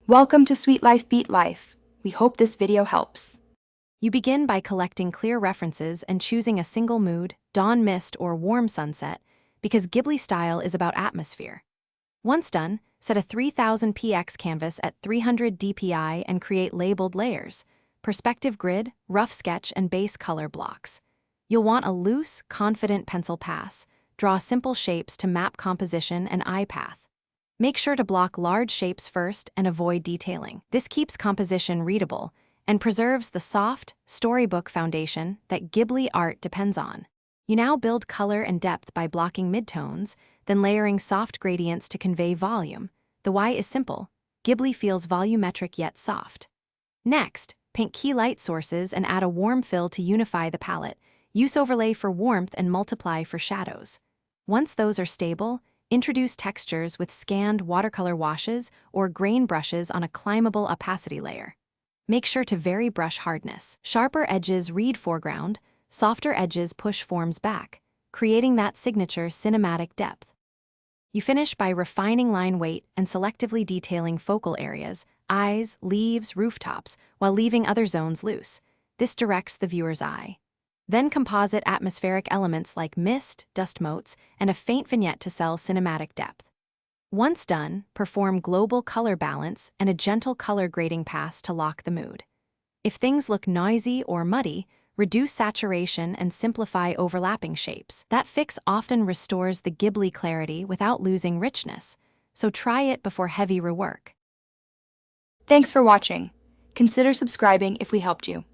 Welcome to Sweet Life Beat Life. We hope this video helps. You begin by collecting clear references and choosing a single mood, dawn mist or warm sunset, because Ghibli style is about atmosphere. Once done, set a 3000px canvas at 300 dpi and create labeled layers, perspective grid, rough sketch, and base color blocks. You'll want a loose, confident pencil pass. Draw simple shapes to map composition and eye path. Make sure to block large shapes first and avoid detailing. This keeps composition readable and preserves the soft, storybook foundation that Ghibli art depends on. You now build color and depth by blocking midtones, then layering soft gradients to convey volume. The why is simple. Ghibli feels volumetric yet soft. Next, paint key light sources and add a warm fill to unify the palette. Use overlay for warmth and multiply for shadows. Once those are stable, introduce textures with scanned watercolor washes or grain brushes on a climbable opacity layer. Make sure to vary brush hardness. Sharper edges read foreground, softer edges push forms back, creating that signature cinematic depth. You finish by refining line weight and selectively detailing focal areas, eyes, leaves, rooftops, while leaving other zones loose. This directs the viewer's eye. Then composite atmospheric elements like mist, dust motes, and a faint vignette to sell cinematic depth. Once done, perform global color balance and a gentle color grading pass to lock the mood. If things look noisy or muddy, reduce saturation and simplify overlapping shapes. That fix often restores the Ghibli clarity without losing richness, so try it before heavy rework. Thanks for watching. Consider subscribing if we helped you.